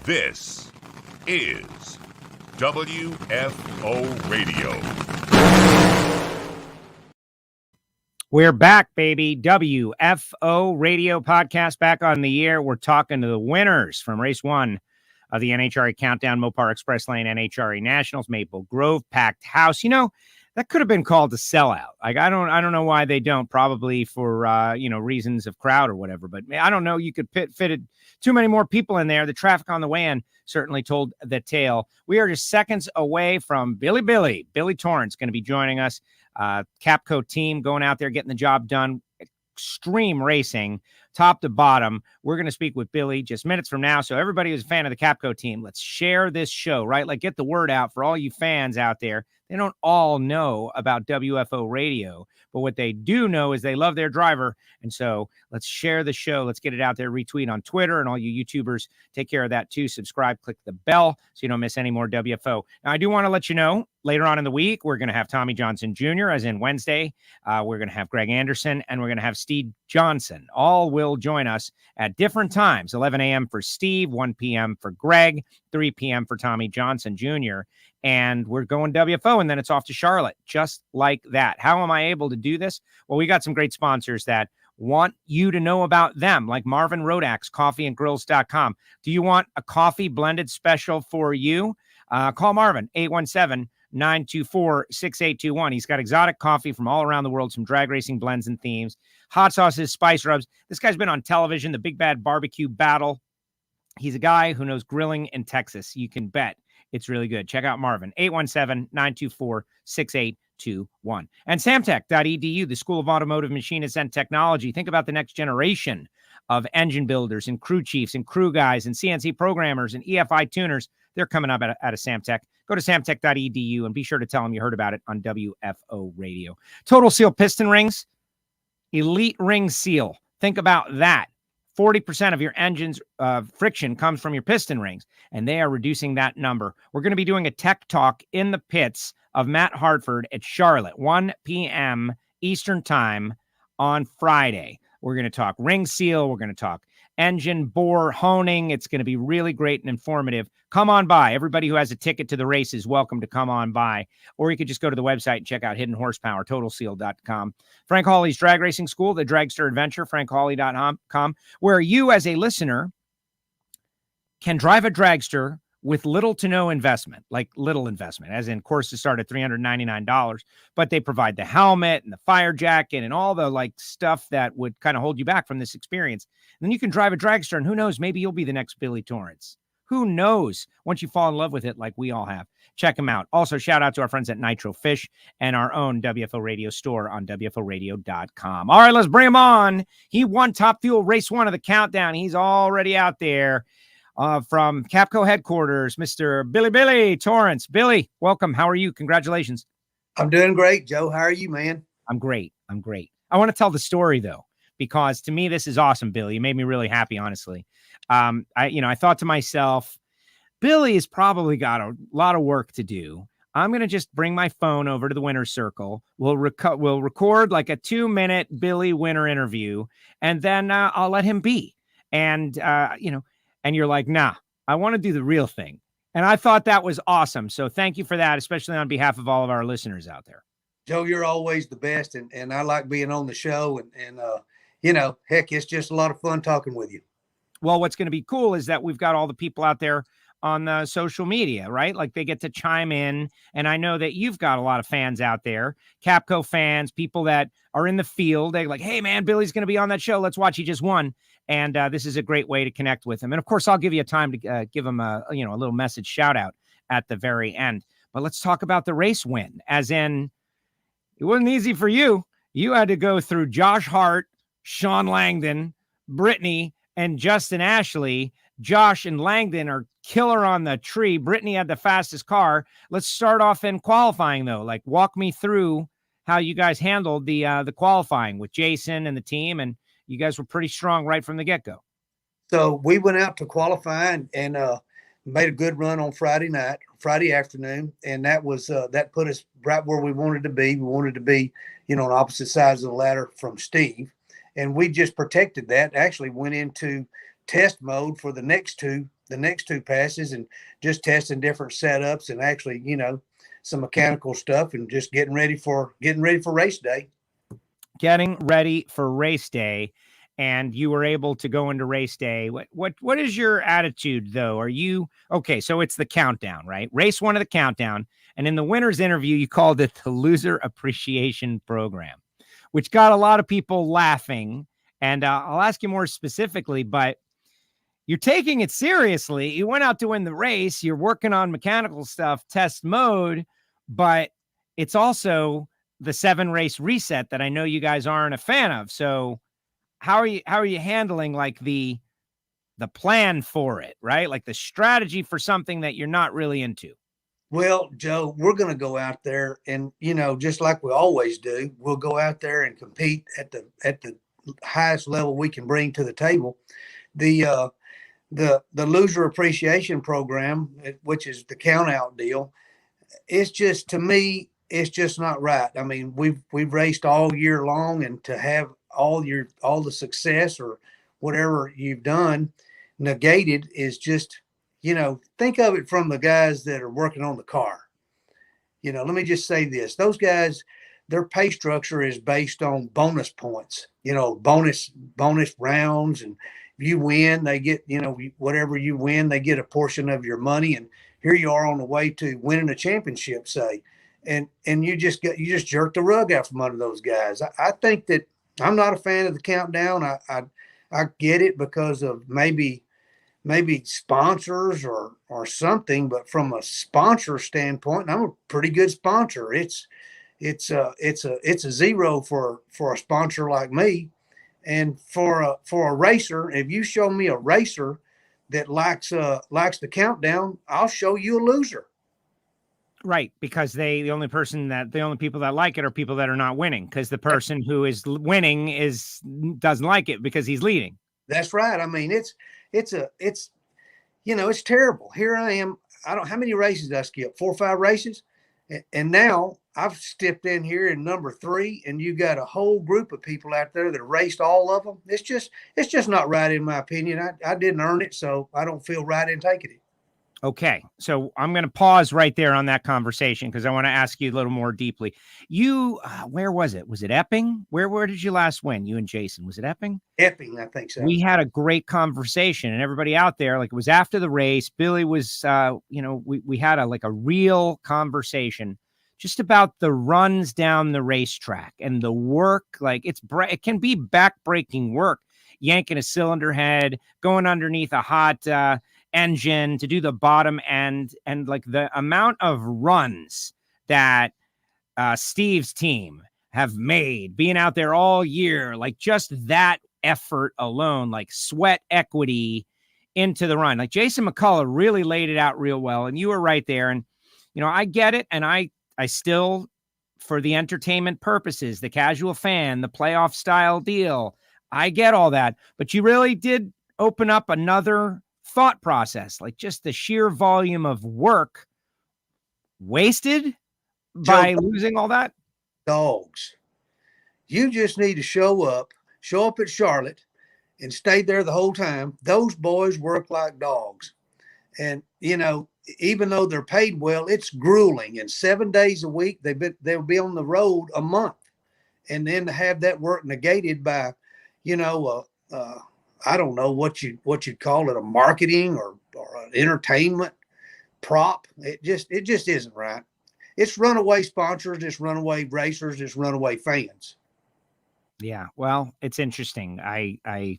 This is WFO Radio. We're back, baby. WFO Radio podcast back on the air. We're talking to the winners from race one of the NHRA Countdown, Mopar Express Lane, NHRA Nationals, Maple Grove, packed house. You know, that could have been called a sellout. Like, I don't know why they don't, probably for, reasons of crowd or whatever, but I don't know. You could fit too many more people in there. The traffic on the way in certainly told the tale. We are just seconds away from Billy Torrence going to be joining us. Capco team going out there, getting the job done. Extreme racing, top to bottom. We're going to speak with Billy just minutes from now. So everybody who's a fan of the Capco team, let's share this show, right? Like, get the word out for all you fans out there. They don't all know about WFO Radio, but what they do know is they love their driver. And so let's share the show. Let's get it out there. Retweet on Twitter, and all you YouTubers, take care of that too. Subscribe, click the bell so you don't miss any more WFO. Now, I do want to let you know, later on in the week, we're going to have Tommy Johnson Jr., as in Wednesday. We're going to have Greg Anderson, and we're going to have Steve Johnson. All will join us at different times, 11 a.m. for Steve, 1 p.m. for Greg, 3 p.m. for Tommy Johnson Jr., and we're going WFO, and then it's off to Charlotte, just like that. How am I able to do this? Well, we got some great sponsors that want you to know about them, like Marvin Rodak's coffeeandgrills.com. Do you want a coffee blended special for you? Call Marvin, 817-924-6821. He's got exotic coffee from all around the world, some drag racing blends and themes, hot sauces, spice rubs. This guy's been on television, the Big Bad Barbecue Battle. He's a guy who knows grilling in Texas. You can bet it's really good. Check out Marvin, 817-924-6821. And Samtech.edu, the School of Automotive Machinists and Technology. Think about the next generation of engine builders and crew chiefs and crew guys and CNC programmers and EFI tuners. They're coming up out of Samtech. Go to samtech.edu and be sure to tell them you heard about it on WFO Radio. Total Seal piston rings, elite ring seal. Think about that. 40% of your engine's friction comes from your piston rings, and they are reducing that number. We're going to be doing a tech talk in the pits of Matt Hartford at Charlotte, 1 p.m. Eastern time on Friday. We're going to talk ring seal. We're going to talk engine bore honing. It's going to be really great and informative. Come on by. Everybody who has a ticket to the race is welcome to come on by. Or you could just go to the website and check out Hidden Horsepower, totalseal.com. Frank Hawley's Drag Racing School, the Dragster Adventure, frankhawley.com, where you as a listener can drive a dragster with little to no investment, like little investment, as in courses start at $399, but they provide the helmet and the fire jacket and all the like stuff that would kind of hold you back from this experience. And then you can drive a dragster, and who knows, maybe you'll be the next Billy Torrence. Who knows, once you fall in love with it like we all have. Check them out. Also, shout out to our friends at Nitro Fish and our own WFO Radio store on WFOradio.com. All right, let's bring him on. He won Top Fuel Race 1 of the Countdown. He's already out there. From Capco headquarters, Mr. Billy Torrence. Billy, welcome. How are you? Congratulations. I'm doing great, Joe. How are you, man? I'm great. I want to tell the story, though, because to me, this is awesome, Billy. You made me really happy, honestly. I thought to myself, Billy has probably got a lot of work to do. I'm going to just bring my phone over to the winner's circle. We'll record like a 2-minute Billy winner interview, and then I'll let him be. And, and you're like, nah, I want to do the real thing. And I thought that was awesome. So thank you for that, especially on behalf of all of our listeners out there. Joe, you're always the best. And I like being on the show. And heck, it's just a lot of fun talking with you. Well, what's going to be cool is that we've got all the people out there on the social media, right? Like they get to chime in. And I know that you've got a lot of fans out there, Capco fans, people that are in the field. They're like, hey, man, Billy's going to be on that show. Let's watch. He just won. And this is a great way to connect with him. And of course, I'll give you a time to give him a little message shout out at the very end. But let's talk about the race win, as in it wasn't easy for you. You had to go through Josh Hart, Sean Langdon, Brittany, and Justin Ashley. Josh and Langdon are killer on the tree. Brittany had the fastest car. Let's start off in qualifying, though. Like, walk me through how you guys handled the qualifying with Jason and the team, and you guys were pretty strong right from the get-go. So we went out to qualify and made a good run on Friday afternoon, and that was that put us right where we wanted to be. We wanted to be, on opposite sides of the ladder from Steve, and we just protected that. Actually went into test mode for the next two passes, and just testing different setups and actually, some mechanical stuff, and just getting ready for race day. Getting ready for race day. And you were able to go into race day. What is your attitude though? Are you okay? So it's the countdown, right? Race one of the countdown. And in the winner's interview, you called it the Loser Appreciation Program, which got a lot of people laughing. And I'll ask you more specifically, but you're taking it seriously. You went out to win the race. You're working on mechanical stuff, test mode, but it's also the 7-race reset that I know you guys aren't a fan of. So how are you handling like the plan for it, right? Like the strategy for something that you're not really into? Well, Joe, we're going to go out there and, just like we always do, we'll go out there and compete at the highest level we can bring to the table. The Loser Appreciation Program, which is the count out deal, it's just, to me, it's just not right. I mean, we've raced all year long, and to have all the success or whatever you've done negated is just, think of it from the guys that are working on the car. Let me just say this: those guys, their pay structure is based on bonus points, bonus rounds, and if you win, they get, whatever you win, they get a portion of your money. And here you are on the way to winning a championship, say, and you just jerk the rug out from under those guys. I think that I'm not a fan of the countdown. I get it because of maybe sponsors or something, but from a sponsor standpoint, I'm a pretty good sponsor. It's a zero for a sponsor like me. And for a racer, if you show me a racer that likes the countdown, I'll show you a loser. Right, because the only people that like it are people that are not winning, because the person who is winning doesn't like it because he's leading. That's right. I mean, it's terrible. Here I am. How many races did I skip? 4 or 5 races. And now I've stepped in here in number 3, and you got a whole group of people out there that raced all of them. It's just not right, in my opinion. I didn't earn it, so I don't feel right in taking it. Okay, so I'm going to pause right there on that conversation because I want to ask you a little more deeply. You, where was it? Was it Epping? Where did you last win? You and Jason? Was it Epping? Epping, I think so. We had a great conversation, and everybody out there, like, it was after the race. Billy was, we had a real conversation just about the runs down the racetrack and the work. Like, it can be backbreaking work, yanking a cylinder head, going underneath a hot engine to do the bottom end, and like the amount of runs that Steve's team have made being out there all year, like just that effort alone, like sweat equity into the run. Like Jason McCullough really laid it out real well, and you were right there. And I get it, and I still, for the entertainment purposes, the casual fan, the playoff style deal, I get all that, but you really did open up another thought process, like just the sheer volume of work wasted by losing all that. Dogs. You just need to show up at Charlotte and stay there the whole time. Those boys work like dogs. And, even though they're paid well, it's grueling. And 7 days a week, they'll be on the road a month. And then to have that work negated by, I don't know what you'd call it, a marketing or an entertainment prop. It just isn't right. It's runaway sponsors, it's runaway racers, it's runaway fans. Yeah, well, it's interesting. I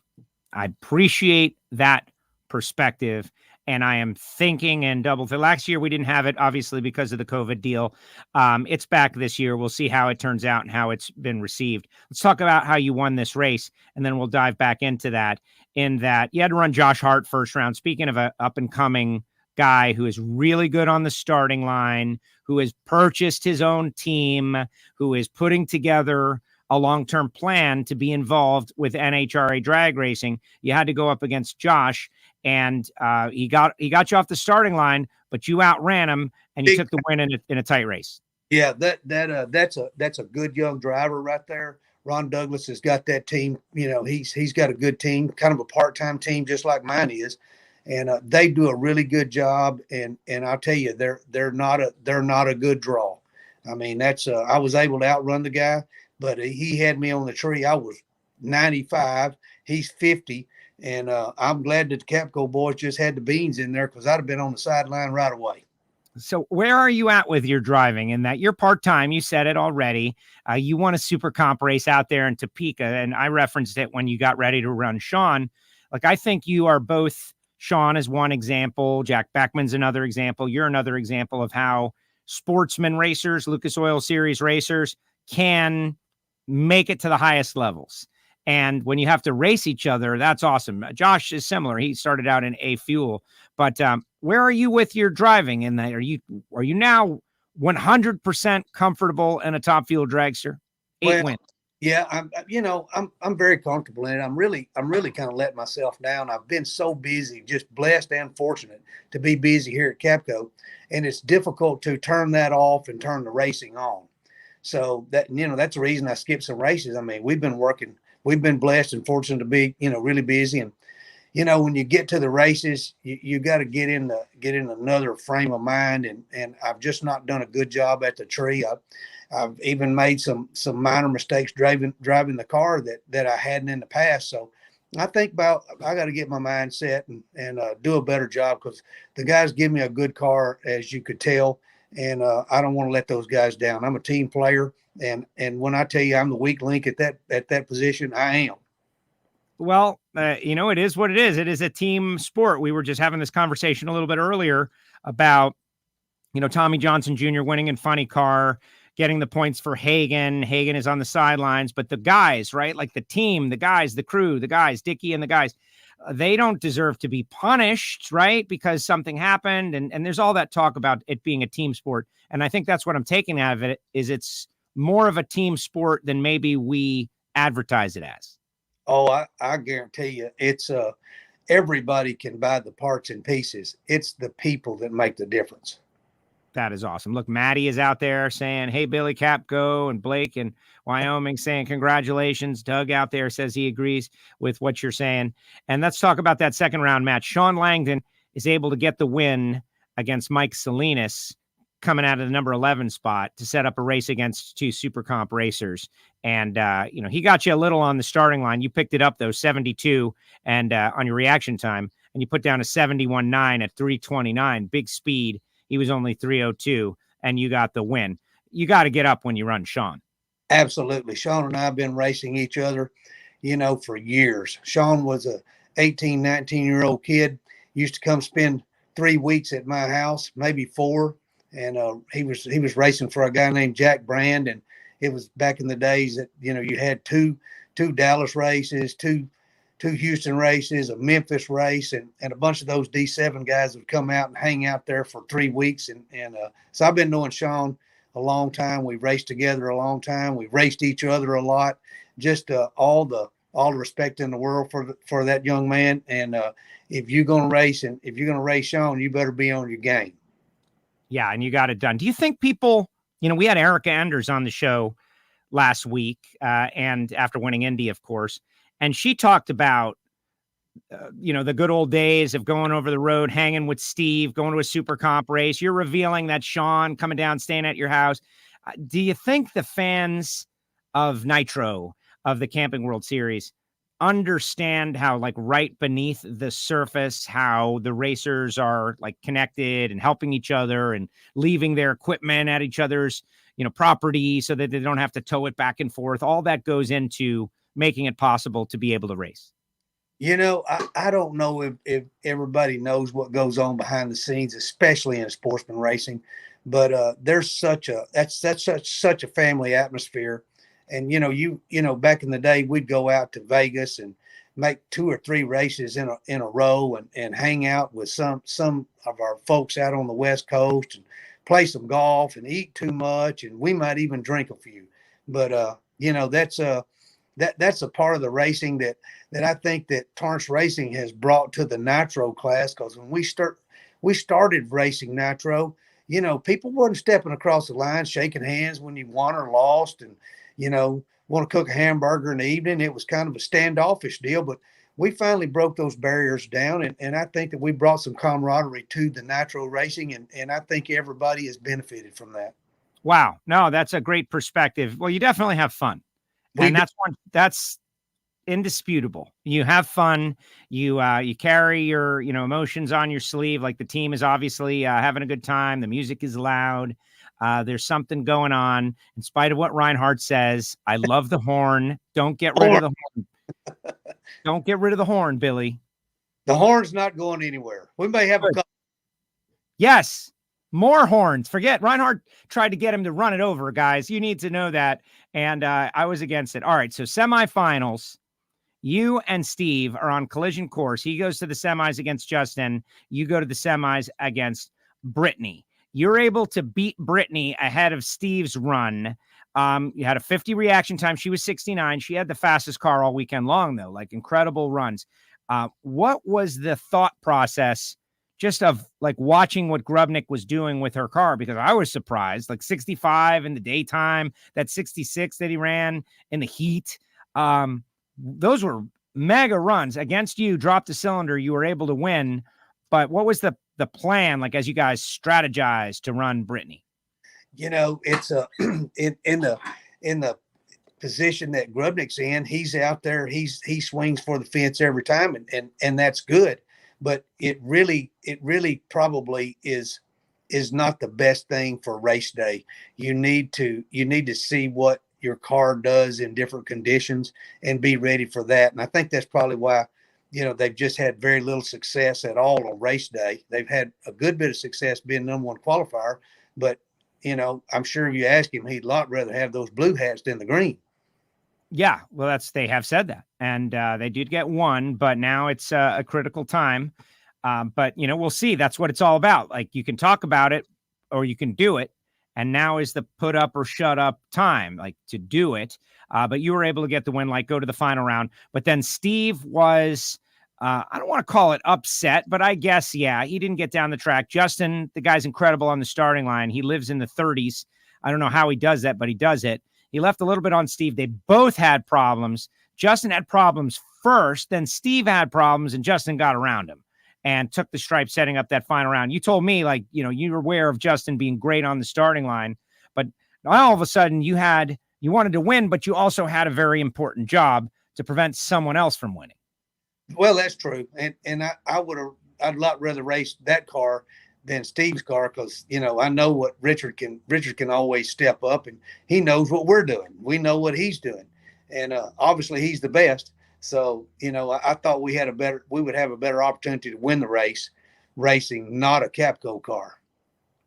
appreciate that perspective, and I am thinking and double. Last year we didn't have it, obviously, because of the COVID deal. It's back this year. We'll see how it turns out and how it's been received. Let's talk about how you won this race, and then we'll dive back into that. In that you had to run Josh Hart first round. Speaking of an up and coming guy who is really good on the starting line, who has purchased his own team, who is putting together a long-term plan to be involved with NHRA Drag Racing, you had to go up against Josh, and he got you off the starting line, but you outran him, and you took the win in a tight race. Yeah, that's a good young driver right there. Ron Douglas has got that team. He's got a good team, kind of a part-time team, just like mine is, and they do a really good job. And I'll tell you, they're not a good draw. I mean, that's I was able to outrun the guy, but he had me on the tree. I was 95, he's 50, and I'm glad that the Capco boys just had the beans in there, because I'd have been on the sideline right away. So where are you at with your driving? In that you're part-time, you said it already. You won a super comp race out there in Topeka, and I referenced it when you got ready to run Sean. Like, I think you are both. Sean is one example. Jack Beckman's another example. You're another example of how sportsman racers, Lucas Oil Series racers, can make it to the highest levels. And when you have to race each other, that's awesome. Josh is similar. He started out in A Fuel, but where are you with your driving in that? Are you now 100% comfortable in a top fuel dragster? 8 wins. Yeah, I'm very comfortable in it. I'm really kind of letting myself down. I've been so busy, just blessed and fortunate to be busy here at Capco, and it's difficult to turn that off and turn the racing on. So that's the reason I skipped some races. I mean, we've been blessed and fortunate to be, really busy. And, when you get to the races, you got to get in another frame of mind. And I've just not done a good job at the tree. I've even made some minor mistakes driving the car that I hadn't in the past. So I think I got to get my mind set and do a better job, because the guys give me a good car, as you could tell. And I don't want to let those guys down. I'm a team player. And when I tell you I'm the weak link at that position, I am. Well, it is what it is. It is a team sport. We were just having this conversation a little bit earlier about, Tommy Johnson Jr. winning in funny car, getting the points for Hagan. Hagan is on the sidelines, but the guys, right? Like the team, the guys, the crew, the guys, Dickie and the guys, they don't deserve to be punished, right? Because something happened. And there's all that talk about it being a team sport. And I think that's what I'm taking out of it, is it's more of a team sport than maybe we advertise it as. Oh, I guarantee you, it's everybody can buy the parts and pieces. It's the people that make the difference. That is awesome. Look, Maddie is out there saying, hey, Billy Capco, and Blake in Wyoming saying congratulations. Doug out there says he agrees with what you're saying. And let's talk about that second round match. Sean Langdon is able to get the win against Mike Salinas, coming out of the number 11 spot to set up a race against two super comp racers. And, he got you a little on the starting line. You picked it up, though, 72 and on your reaction time, and you put down a 71.9 at 329, big speed. He was only 302, and you got the win. You got to get up when you run Sean. Absolutely. Sean and I have been racing each other, for years. Sean was a 18, 19-year-old kid, used to come spend 3 weeks at my house, maybe 4. And he was racing for a guy named Jack Brand, and it was back in the days that you had two Dallas races, two Houston races, a Memphis race, and a bunch of those D7 guys would come out and hang out there for 3 weeks. And so I've been knowing Sean a long time. We raced together a long time. We raced each other a lot. Just all the respect in the world for that young man. And if you're gonna race Sean, you better be on your game. Yeah, and you got it done. Do you think people, we had Erica Enders on the show last week, and after winning Indy, of course, and she talked about, the good old days of going over the road, hanging with Steve, going to a super comp race. You're revealing that Sean coming down, staying at your house. Do you think the fans of Nitro, of the Camping World Series, understand how, like, right beneath the surface, how the racers are like connected and helping each other and leaving their equipment at each other's, property so that they don't have to tow it back and forth? All that goes into making it possible to be able to race. I don't know if everybody knows what goes on behind the scenes, especially in sportsman racing, but there's such a family atmosphere. And, back in the day, we'd go out to Vegas and make 2 or 3 races in a row and hang out with some of our folks out on the West Coast and play some golf and eat too much. And we might even drink a few. But, that's a part of the racing that I think that Torrence Racing has brought to the Nitro class. Because when we started racing Nitro, people wasn't stepping across the line, shaking hands when you won or lost. And, want to cook a hamburger in the evening. It was kind of a standoffish deal, but we finally broke those barriers down. And I think that we brought some camaraderie to the nitro racing. And I think everybody has benefited from that. Wow. No, that's a great perspective. Well, you definitely have fun. And that's indisputable. You have fun. You carry your, emotions on your sleeve. Like the team is obviously having a good time. The music is loud. There's something going on in spite of what Reinhardt says. I love the horn. Don't get rid of the horn. Don't get rid of the horn, Billy. The horn's not going anywhere. We may have a couple. Yes. More horns. Forget Reinhardt tried to get him to run it over, guys. You need to know that. And I was against it. All right. So semifinals. You and Steve are on collision course. He goes to the semis against Justin. You go to the semis against Brittany. You're able to beat Brittany ahead of Steve's run. You had a 50 reaction time. She was 69. She had the fastest car all weekend long, though, like incredible runs. What was the thought process just of like watching what Grubnick was doing with her car? Because I was surprised, like 65 in the daytime, that 66 that he ran in the heat. Those were mega runs against you. Dropped the cylinder. You were able to win. But what was the plan, like, as you guys strategized to run Brittany? It's in the position that Grubnick's in. He's out there. He swings for the fence every time, and that's good. But it really probably is not the best thing for race day. You need to see what your car does in different conditions and be ready for that. And I think that's probably why, they've just had very little success at all on race day. They've had a good bit of success being number one qualifier, but I'm sure if you ask him, he'd a lot rather have those blue hats than the green. Yeah, well, they have said that, and they did get one, but now it's a critical time. But we'll see. That's what it's all about. Like, you can talk about it or you can do it. And now is the put up or shut up time, like, to do it. But you were able to get the win, like, go to the final round. But then Steve was, I don't want to call it upset, but I guess, yeah, he didn't get down the track. Justin, the guy's incredible on the starting line. He lives in the 30s. I don't know how he does that, but he does it. He left a little bit on Steve. They both had problems. Justin had problems first, then Steve had problems, and Justin got around him and took the stripe, setting up that final round. You told me, like, you were aware of Justin being great on the starting line, but all of a sudden you wanted to win, but you also had a very important job to prevent someone else from winning. Well, that's true. And I'd a lot rather race that car than Steve's car, because, I know what Richard can always step up, and he knows what we're doing. We know what he's doing. And obviously he's the best. So, I thought we would have a better opportunity to win the race racing, not a Capco car.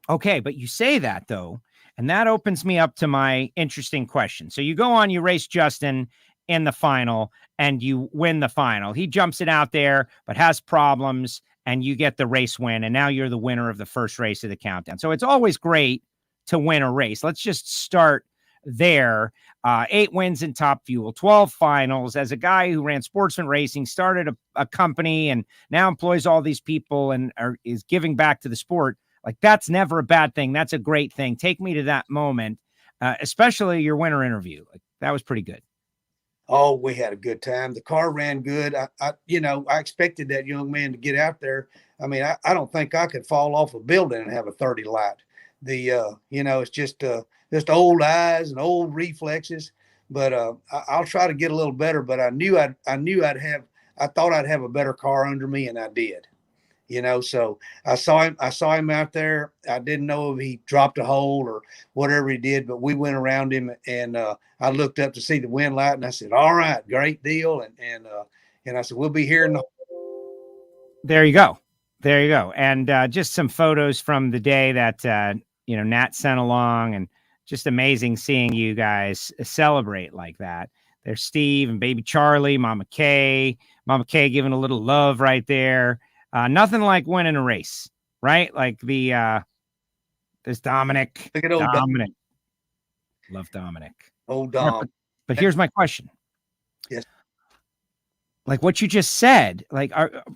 Okay. But you say that, though, and that opens me up to my interesting question. So you go on, you race Justin in the final and you win the final. He jumps it out there, but has problems, and you get the race win. And now you're the winner of the first race of the countdown. So it's always great to win a race. Let's just start there. 8 wins in Top Fuel, 12 finals. As a guy who ran Sportsman Racing, started a company, and now employs all these people and is giving back to the sport, like, that's never a bad thing. That's a great thing. Take me to that moment, especially your winter interview. Like, that was pretty good. Oh, we had a good time. The car ran good. I expected that young man to get out there. I mean, I don't think I could fall off a building and have a 30 light. It's just old eyes and old reflexes, but I'll try to get a little better. But I thought I'd have a better car under me, and I did. So I saw him out there. I didn't know if he dropped a hole or whatever he did, but we went around him, and I looked up to see the wind light, and I said, "All right, great deal." And I said, "We'll be here in the." There you go. And just some photos from the day that Nat sent along, and just amazing seeing you guys celebrate like that. There's Steve and baby Charlie, Mama Kay giving a little love right there. Nothing like winning a race, right? Like there's Dominic. Look at old Dominic. Love Dominic. Old Dom. But here's my question. Yes. Like what you just said, like,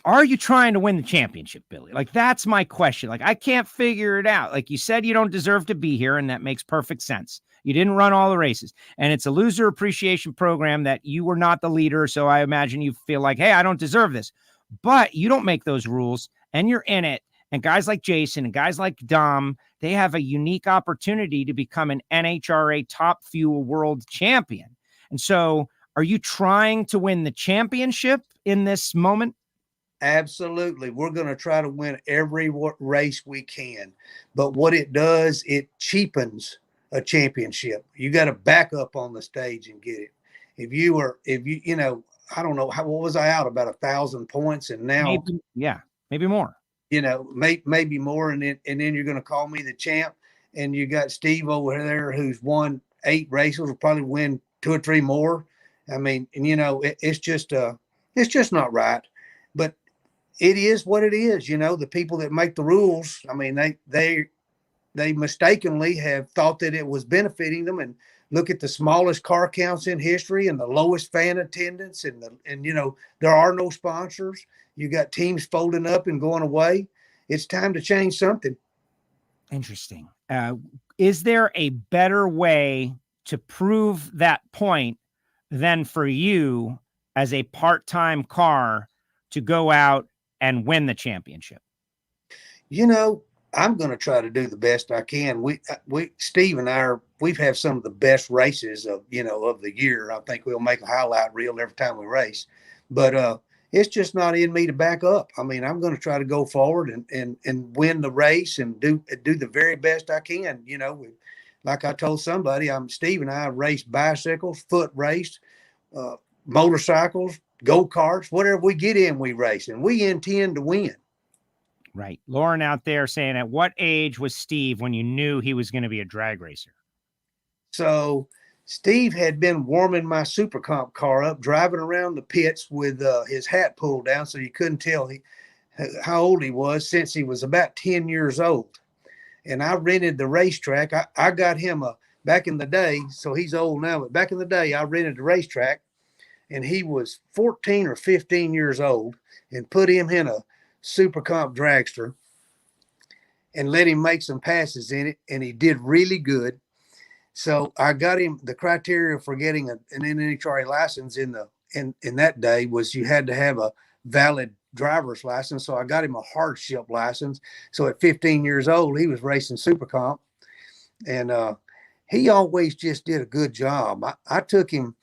are you trying to win the championship, Billy? Like, that's my question. Like, I can't figure it out. Like you said, you don't deserve to be here, and that makes perfect sense. You didn't run all the races. And it's a loser appreciation program that you were not the leader. So I imagine you feel like, hey, I don't deserve this. But you don't make those rules and you're in it. And guys like Jason and guys like Dom, they have a unique opportunity to become an NHRA Top Fuel World Champion. And so are you trying to win the championship in this moment? Absolutely. We're going to try to win every race we can. But what it does, it cheapens a championship. You got to back up on the stage and get it. If you, I don't know, what was I out? About 1,000 points. And now, maybe more. Maybe more. And then you're going to call me the champ. And you got Steve over there who's won 8 races, will probably win 2 or 3 more. I mean, and it's just not right. But it is what it is. The people that make the rules, I mean, they mistakenly have thought that it was benefiting them. And look at the smallest car counts in history and the lowest fan attendance. And there are no sponsors. You got teams folding up and going away. It's time to change something. Interesting. Is there a better way to prove that point than for you as a part-time car to go out and win the championship? I'm going to try to do the best I can. Steve and I we've had some of the best races of the year. I think we'll make a highlight reel every time we race, but it's just not in me to back up. I mean, I'm going to try to go forward and win the race and do the very best I can. Like I told somebody, Steve and I raced bicycles, foot raced, motorcycles, go-karts, whatever we get in, we race, and we intend to win. Right. Lauren out there saying, at what age was Steve when you knew he was going to be a drag racer? So Steve had been warming my Super Comp car up, driving around the pits with his hat pulled down so you couldn't tell how old he was, since he was about 10 years old. And I rented the racetrack. I got him back in the day, so he's old now, but back in the day, I rented the racetrack, and he was 14 or 15 years old, and put him in a Super Comp dragster and let him make some passes in it, and he did really good. So I got him. The criteria for getting an NHRA license in that day was you had to have a valid driver's license. So I got him a hardship license. So at 15 years old, he was racing Super Comp, and he always just did a good job. I took him.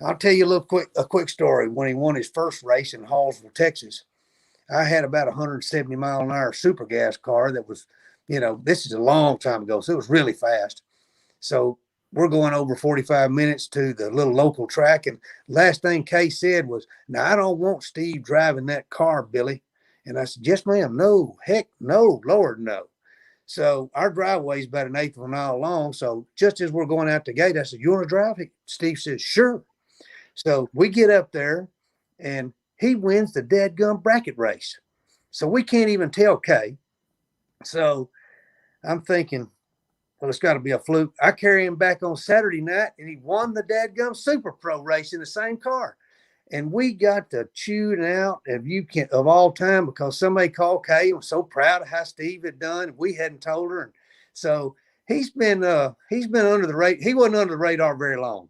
I'll tell you a quick story. When he won his first race in Hallsville, Texas, I had about 170 mile an hour super gas car that was, this is a long time ago, so it was really fast. So we're going over 45 minutes to the little local track. And last thing Kay said was, "Now, I don't want Steve driving that car, Billy." And I said, "Yes, ma'am." "No, heck no, Lord, no." So our driveway is about 1/8 of a mile long. So just as we're going out the gate, I said, "You want to drive?" Steve says, "Sure." So we get up there, and he wins the dadgum bracket race. So we can't even tell Kay. So I'm thinking, well, it's got to be a fluke. I carry him back on Saturday night, and he won the dadgum Super Pro race in the same car. And we got to chewing out of all time, because somebody called Kay and was so proud of how Steve had done. We hadn't told her. And so he's been under the radar. He wasn't under the radar very long.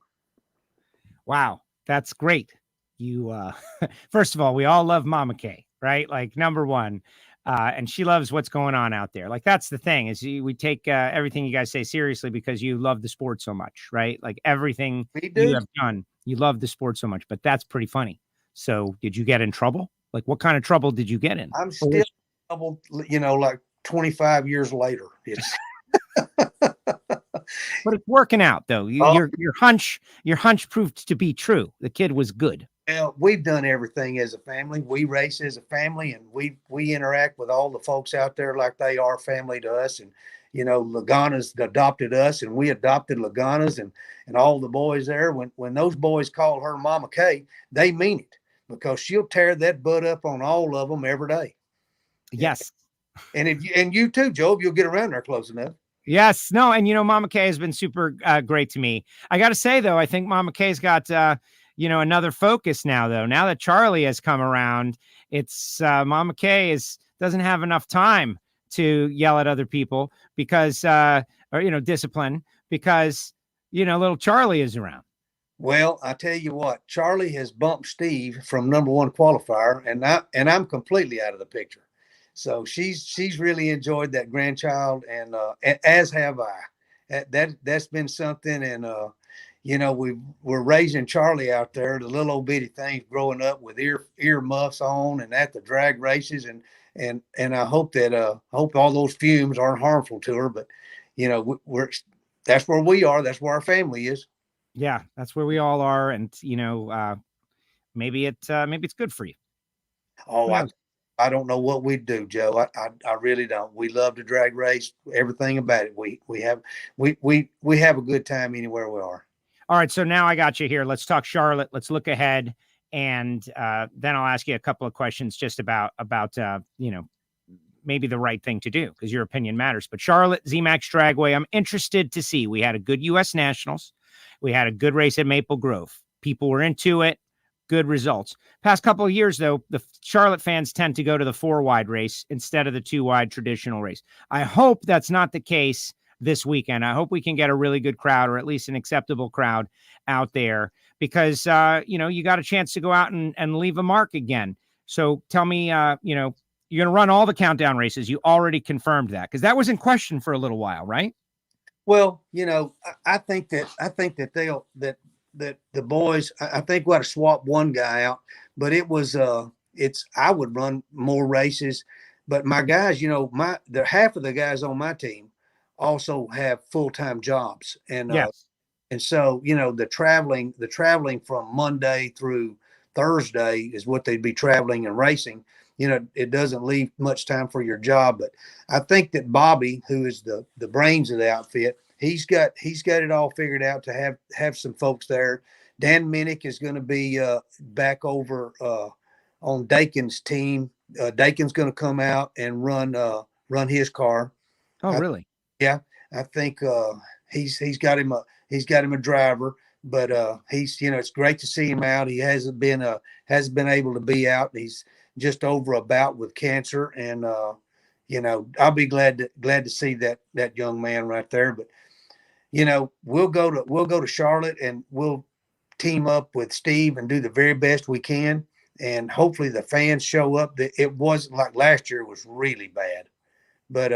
Wow. That's great. You, first of all, we all love Mama Kay, right? Like, number one. And she loves what's going on out there. Like, that's the thing, is we take everything you guys say seriously because you love the sport so much, right? Like, everything you have done, you love the sport so much. But that's pretty funny. So did you get in trouble? Like, what kind of trouble did you get in? I'm still in trouble, like 25 years later. It's but it's working out, though. Your hunch proved to be true. The kid was good. Well, we've done everything as a family. We race as a family, and we interact with all the folks out there like they are family to us. And, Lagana's adopted us, and we adopted Lagana's, and all the boys there. When those boys call her Mama Kay, they mean it, because she'll tear that butt up on all of them every day. Yes. And you too, Joe, you'll get around there close enough. Yes. No. And, Mama Kay has been super great to me. I got to say, though, I think Mama Kay's got, another focus now, though. Now that Charlie has come around, it's Mama Kay doesn't have enough time to yell at other people because, discipline, because little Charlie is around. Well, I tell you what, Charlie has bumped Steve from number one qualifier, and I'm completely out of the picture. So she's really enjoyed that grandchild, and as have I. That's been something, and we're raising Charlie out there, the little old bitty things growing up with ear muffs on and at the drag races, and I hope that hope all those fumes aren't harmful to her, but that's where we are. That's where our family is. Yeah, that's where we all are. And, maybe it's good for you. Oh, I don't know what we'd do, Joe. I really don't. We love to drag race, everything about it. We have a good time anywhere we are. All right. So now I got you here. Let's talk Charlotte. Let's look ahead. And then I'll ask you a couple of questions just about maybe the right thing to do, because your opinion matters. But Charlotte, ZMAX Dragway, I'm interested to see. We had a good U.S. Nationals. We had a good race at Maple Grove. People were into it. Good results. Past couple of years, though, the Charlotte fans tend to go to the 4-wide race instead of the 2-wide traditional race. I hope that's not the case this weekend. I hope we can get a really good crowd, or at least an acceptable crowd out there, because, you got a chance to go out and leave a mark again. So tell me, you're going to run all the countdown races. You already confirmed that, because that was in question for a little while, right? Well, I think that the boys, I think we ought to swap one guy out, but I would run more races, but my guys, half of the guys on my team also have full-time jobs. And, yes. And so, the traveling from Monday through Thursday is what they'd be traveling and racing. It doesn't leave much time for your job. But I think that Bobby, who is the brains of the outfit, he's got it all figured out to have some folks there. Dan Minnick is going to be back over on Dakin's team. Dakin's going to come out and run his car. Oh, really? Yeah, I think he's got him a driver, but it's great to see him out. He hasn't been able to be out. He's just over a bout with cancer, and I'll be glad to see that young man right there. But we'll go to Charlotte, and we'll team up with Steve and do the very best we can, and hopefully the fans show up. It wasn't like last year was really bad, but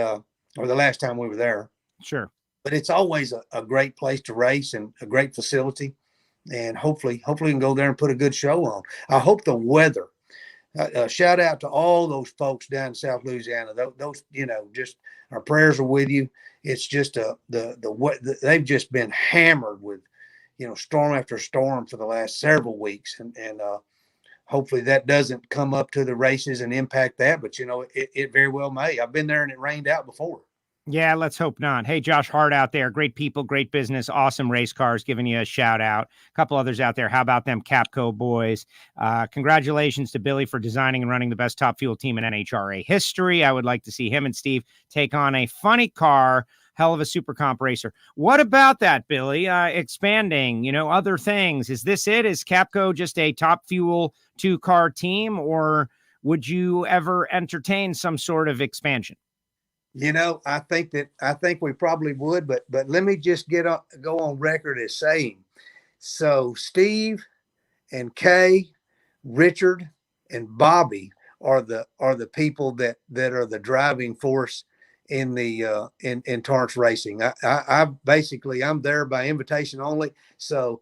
or the last time we were there. Sure. But it's always a great place to race and a great facility, and hopefully we can go there and put a good show on. I hope the weather. Shout out to all those folks down in South Louisiana. Those just our prayers are with you. It's just they've just been hammered with storm after storm for the last several weeks, and hopefully that doesn't come up to the races and impact that. But it very well may. I've been there and it rained out before. Yeah, let's hope not. Hey, Josh Hart out there. Great people, great business, awesome race cars, giving you a shout out. A couple others out there. How about them Capco boys? Congratulations to Billy for designing and running the best top fuel team in NHRA history. I would like to see him and Steve take on a funny car. Hell of a super comp racer. What about that, Billy? Expanding, other things. Is this it? Is Capco just a top fuel 2-car team, or would you ever entertain some sort of expansion? I think we probably would, but let me just go on record as saying, so Steve and Kay, Richard and Bobby are the people that are the driving force in the in Torrence racing. I'm there by invitation only, so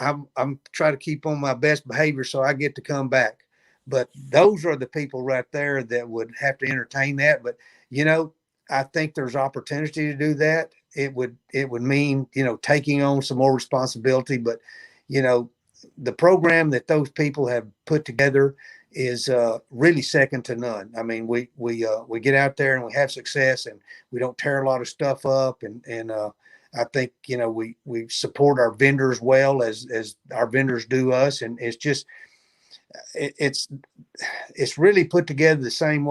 I'm trying to keep on my best behavior so I get to come back. But those are the people right there that would have to entertain that. But I think there's opportunity to do that. It would mean, taking on some more responsibility, but, the program that those people have put together is really second to none. I mean, we get out there and we have success, and we don't tear a lot of stuff up. And I think, we support our vendors well as our vendors do us. And it's just, it's really put together the same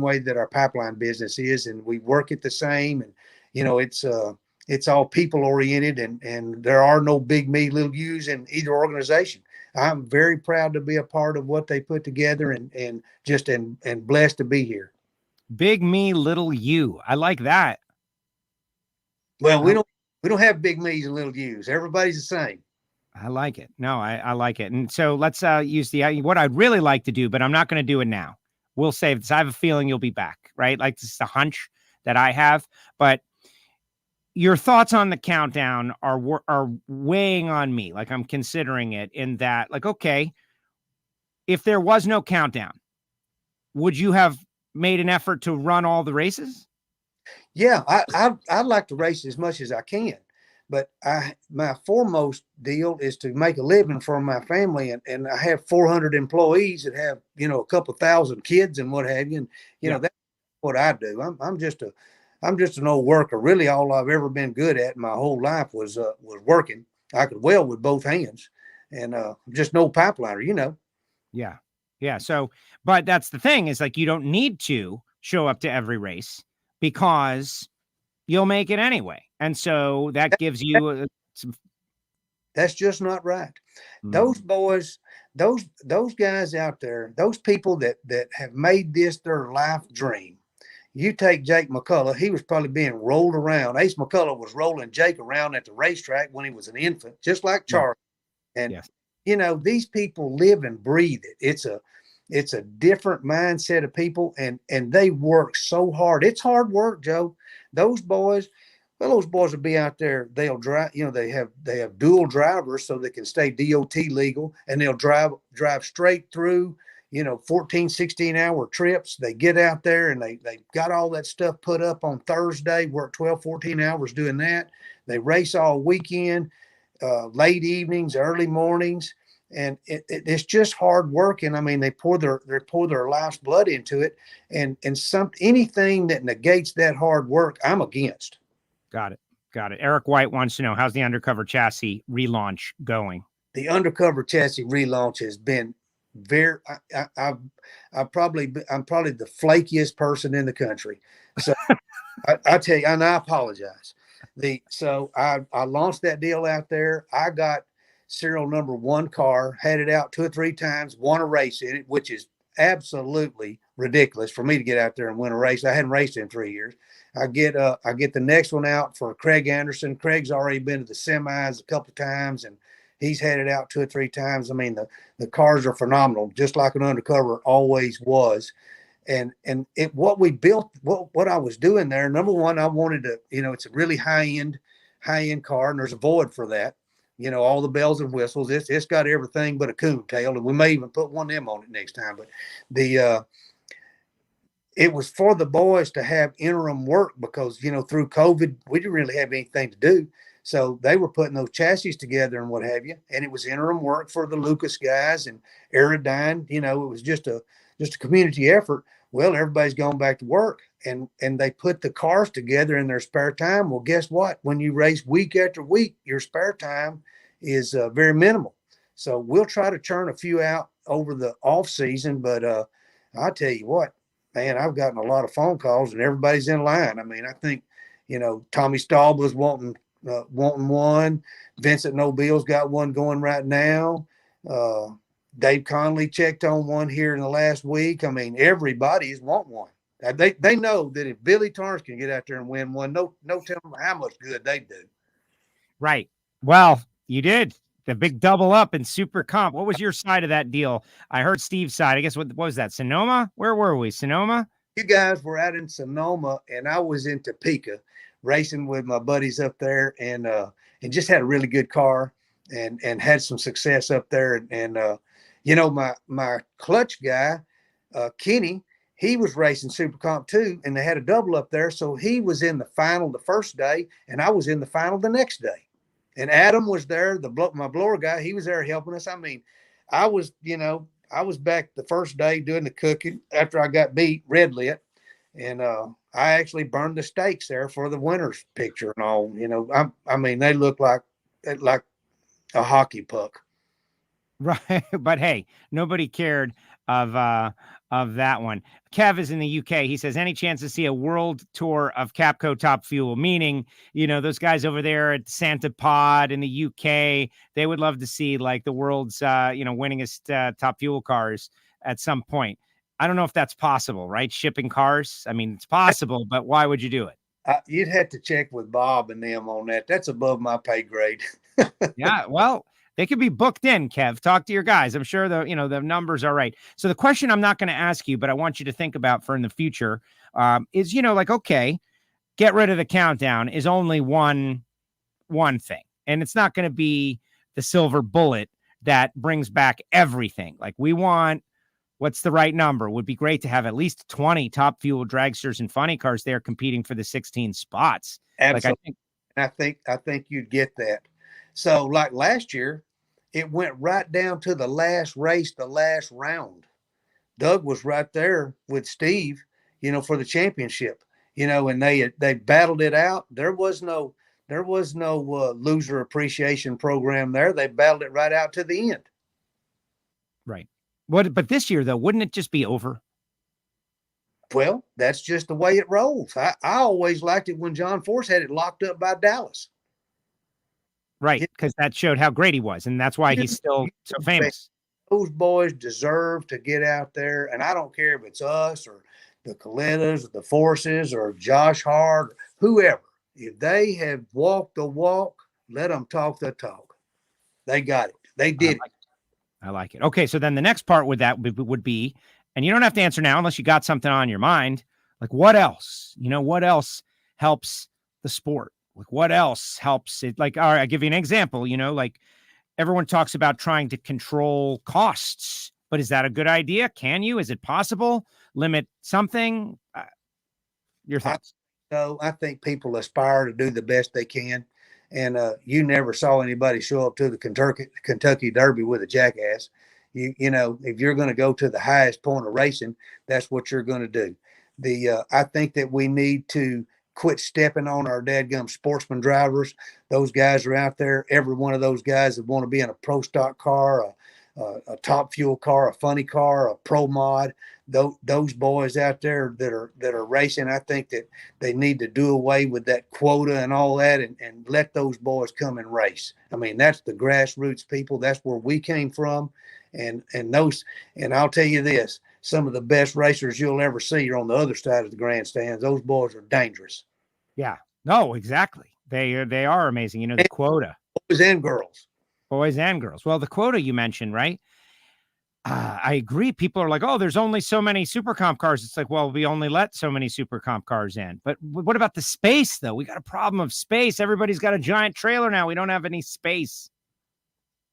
way that our pipeline business is, and we work it the same. And it's all people oriented, and there are no big me, little U's in either organization. I'm very proud to be a part of what they put together, and blessed to be here. Big me, little you. I like that. Well, we don't We don't have big me's and little U's. Everybody's the same. I like it. No, I like it. And so let's use what I'd really like to do, but I'm not going to do it now. We'll save this. I have a feeling you'll be back, right? Like this is a hunch that I have, but your thoughts on the countdown are weighing on me. Like I'm considering it in that, like, okay, if there was no countdown, would you have made an effort to run all the races? Yeah, I'd like to race as much as I can, but my foremost deal is to make a living for my family, and I have 400 employees that have a couple thousand kids and what have you, and that's what I do. I'm just an old worker. Really, all I've ever been good at my whole life was working. I could weld with both hands, and just no pipeliner, Yeah, yeah. So, but that's the thing is like you don't need to show up to every race, because you'll make it anyway. And so that gives you some. That's just not right. Those boys, those guys out there, those people that have made this their life dream. You take Jake McCullough, he was probably being rolled around. Ace McCullough was rolling Jake around at the racetrack when he was an infant, just like Charlie. And, these people live and breathe it. It's a different mindset of people, and they work so hard. It's hard work, Joe. Those boys will be out there. They'll drive, they have dual drivers so they can stay DOT legal, and they'll drive straight through, 14, 16-hour trips. They get out there and they got all that stuff put up on Thursday, work 12, 14 hours doing that. They race all weekend, late evenings, early mornings. And it's just hard work. And I mean, they pour their life's blood into it, and anything that negates that hard work, I'm against. Got it. Eric White wants to know, how's the Undercover chassis relaunch going? The Undercover chassis relaunch has been I'm probably the flakiest person in the country. So I tell you, and I apologize. So I launched that deal out there. I got serial number 1 car, had it out 2 or 3 times, won a race in it, which is absolutely ridiculous for me to get out there and win a race. I hadn't raced in 3 years. I get the next one out for Craig Anderson. Craig's already been to the semis a couple of times, and he's had it out 2 or 3 times. I mean, the cars are phenomenal, just like an Undercover always was. And what we built, what I was doing there, number one, I wanted to, it's a really high-end car, and there's a void for that. All the bells and whistles. It's got everything but a coon tail, and we may even put one of them on it next time. But it was for the boys to have interim work because, through COVID, we didn't really have anything to do. So they were putting those chassis together and what have you. And it was interim work for the Lucas guys and Aerodyne. It was just a community effort. Well, everybody's gone back to work, and they put the cars together in their spare time. Well, guess what? When you race week after week, your spare time is very minimal. So we'll try to churn a few out over the off season. But I'll tell you what, man, I've gotten a lot of phone calls, and everybody's in line. I mean, I think, Tommy Staub was wanting one. Vincent Nobil's got one going right now. Dave Conley checked on one here in the last week. I mean, everybody's want one. They know that if Billy Torrence can get out there and win one, no telling how much good they do. Right. Well, you did the big double up in Super Comp. What was your side of that deal? I heard Steve's side. I guess what was that? Sonoma? Where were we? Sonoma? You guys were out in Sonoma, and I was in Topeka racing with my buddies up there, and just had a really good car and had some success up there. My clutch guy, Kenny, he was racing Super Comp too, and they had a double up there. So he was in the final the first day, and I was in the final the next day. And Adam was there, my blower guy. He was there helping us. I mean, I was back the first day doing the cooking after I got beat, red lit, and I actually burned the stakes there for the winner's picture and all. I mean, they look like a hockey puck. Right. But hey, nobody cared of that one. Kev is in the UK. He says, any chance to see a world tour of Capco Top Fuel? Meaning, those guys over there at Santa Pod in the UK, they would love to see like the world's, winningest Top Fuel cars at some point. I don't know if that's possible, right? Shipping cars. I mean, it's possible, but why would you do it? You'd have to check with Bob and them on that. That's above my pay grade. Yeah, well, they could be booked in, Kev. Talk to your guys. I'm sure the numbers are right. So the question I'm not going to ask you, but I want you to think about for in the future, is, okay, get rid of the countdown is only one thing. And it's not going to be the silver bullet that brings back everything. Like we want, what's the right number? Would be great to have at least 20 top fuel dragsters and funny cars there competing for the 16 spots. Absolutely. I think you'd get that. So like last year, it went right down to the last race, the last round. Doug was right there with Steve, for the championship, and they battled it out. There was no loser appreciation program there. They battled it right out to the end. Right. But this year though, wouldn't it just be over? Well, that's just the way it rolls. I always liked it when John Force had it locked up by Dallas. Right, because that showed how great he was, and that's why he's still so famous. Those boys deserve to get out there, and I don't care if it's us or the Colettas or the Forces or Josh Hart, whoever. If they have walked the walk, let them talk the talk. They got it. They did. I like it. Okay, so then the next part would be, and you don't have to answer now unless you got something on your mind. Like what else? What else helps the sport? Like what else helps it? Like, all right, I'll give you an example, like everyone talks about trying to control costs, but is that a good idea? Can you, is it possible? Limit something? Your thoughts? I think people aspire to do the best they can. And you never saw anybody show up to the Kentucky Derby with a jackass. If you're going to go to the highest point of racing, that's what you're going to do. I think that we need to quit stepping on our dadgum sportsman drivers. Those guys are out there. Every one of those guys that want to be in a pro stock car, a top fuel car, a funny car, a pro mod. Those boys out there that are racing, I think that they need to do away with that quota and all that, and let those boys come and race. I mean, that's the grassroots people. That's where we came from, and I'll tell you this: some of the best racers you'll ever see are on the other side of the grandstands. Those boys are dangerous. Yeah, no, exactly. They are amazing. The quota. Boys and girls. Well, the quota you mentioned, right? I agree. People are like, oh, there's only so many super comp cars. It's like, well, we only let so many super comp cars in. But what about the space, though? We got a problem of space. Everybody's got a giant trailer now. We don't have any space.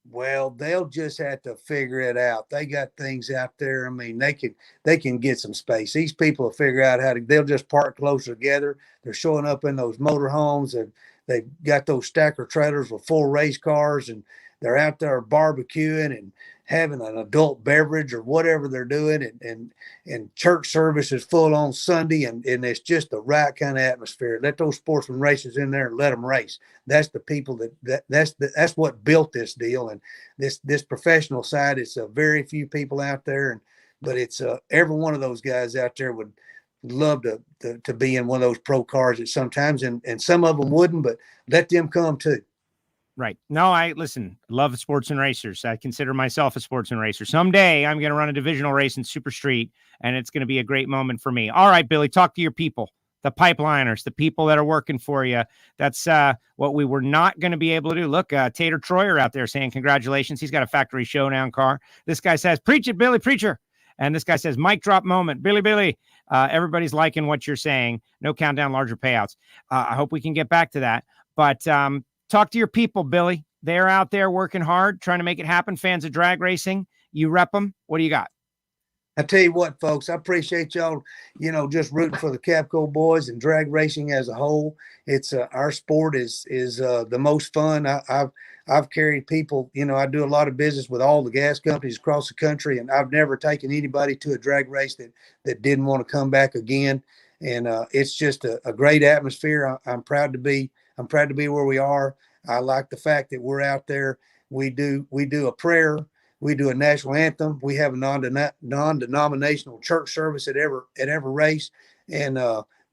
Well, they'll just have to figure it out. They got things out there. I mean, they can get some space. These people will figure out they'll just park closer together. They're showing up in those motorhomes, and they've got those stacker trailers with full race cars, and they're out there barbecuing and having an adult beverage or whatever they're doing, and church service is full on Sunday, and it's just the right kind of atmosphere. Let those sportsman racers in there and let them race. That's the people that's what built this deal. And this professional side, it's a very few people out there, but it's every one of those guys out there would love to be in one of those pro cars at sometimes, and some of them wouldn't, but let them come too. Right. No, I love sports and racers. I consider myself a sports and racer. Someday I'm going to run a divisional race in Super Street, and it's going to be a great moment for me. All right, Billy, talk to your people, the pipeliners, the people that are working for you. That's what we were not going to be able to do. Look, Tater Troyer out there saying congratulations. He's got a factory showdown car. This guy says, preach it, Billy, preacher. And this guy says, mic drop moment. Billy. Everybody's liking what you're saying. No countdown, larger payouts. I hope we can get back to that. But talk to your people, Billy. They're out there working hard, trying to make it happen. Fans of drag racing, you rep them. What do you got? I tell you what, folks, I appreciate y'all, just rooting for the Capco boys and drag racing as a whole. It's our sport is the most fun. I've carried people, I do a lot of business with all the gas companies across the country, and I've never taken anybody to a drag race that didn't want to come back again. And it's just a great atmosphere. I'm proud to be where we are. I like the fact that we're out there. We do a prayer. We do a national anthem. We have a non-denominational church service at every race. And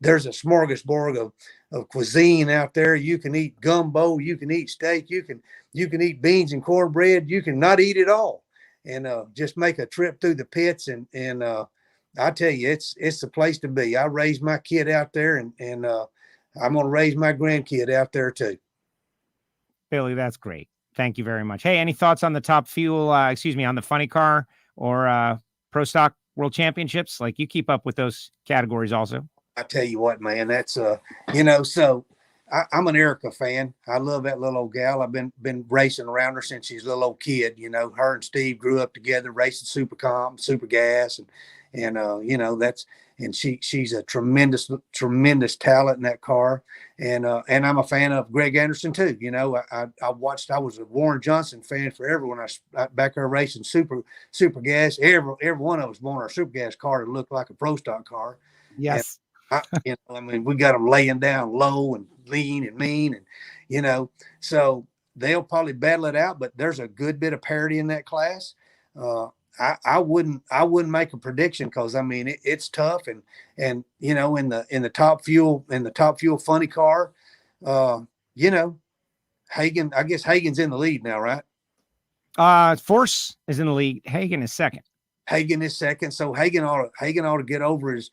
there's a smorgasbord of cuisine out there. You can eat gumbo. You can eat steak. You can eat beans and cornbread. You can not eat it all. And just make a trip through the pits. And I tell you, it's the place to be. I raised my kid out there, and I'm going to raise my grandkid out there too. Billy, that's great. Thank you very much. Hey, any thoughts on the Top Fuel, on the funny car or Pro Stock World Championships? Like, you keep up with those categories also. I tell you what, man, that's, so I'm an Erica fan. I love that little old gal. I've been racing around her since she's a little old kid. Her and Steve grew up together racing super gas. She's a tremendous talent in that car. And I'm a fan of Greg Anderson too. I was a Warren Johnson fan forever when I back there racing super gas. Every one of us wanted our super gas car to look like a Pro Stock car. Yes. We got them laying down low and lean and mean, and so they'll probably battle it out. But there's a good bit of parity in that class. I wouldn't make a prediction because it's tough, and in the top fuel funny car, Hagen. I guess Hagen's in the lead now, right? Force is in the lead. Hagen is second. So Hagen ought to get over his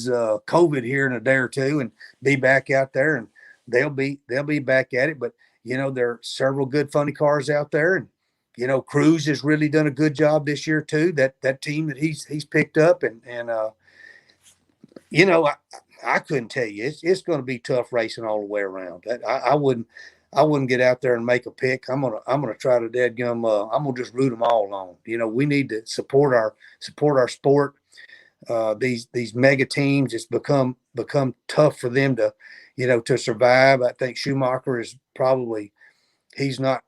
COVID here in a day or two and be back out there, and they'll be back at it. But there are several good funny cars out there, and Cruz has really done a good job this year too. That team that he's picked up, and I couldn't tell you, it's going to be tough racing all the way around. I wouldn't get out there and make a pick. I'm gonna try to I'm gonna just root them all on. We need to support our sport. These mega teams, it's become tough for them to survive. I think Schumacher is probably he's not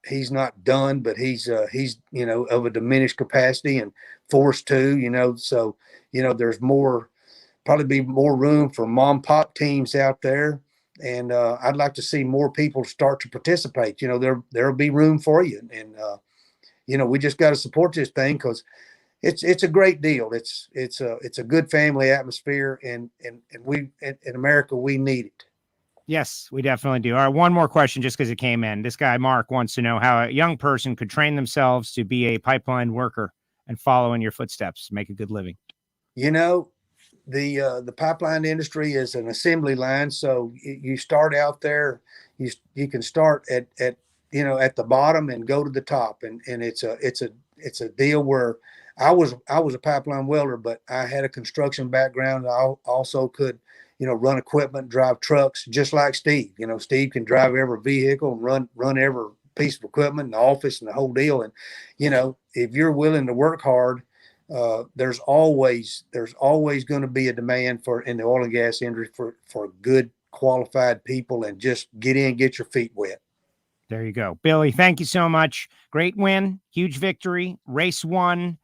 done, but he's of a diminished capacity, and Force too. So there's probably be more room for mom pop teams out there. And I'd like to see more people start to participate. There'll be room for you, and we just got to support this thing because it's a great deal. It's a good family atmosphere, and we in America we need it. Yes, we definitely do. All right, one more question, just because it came in. This guy Mark wants to know how a young person could train themselves to be a pipeline worker and follow in your footsteps, make a good living. The pipeline industry is an assembly line, so you start out there. You can start at the bottom and go to the top, and it's a deal where I was a pipeline welder, but I had a construction background. I also could run equipment, drive trucks, just like Steve. Steve can drive every vehicle and run every piece of equipment in the office and the whole deal. And if you're willing to work hard, there's always going to be a demand in the oil and gas industry for good qualified people, and just get your feet wet. There you go. Billy, thank you so much. Great win, huge victory, race one.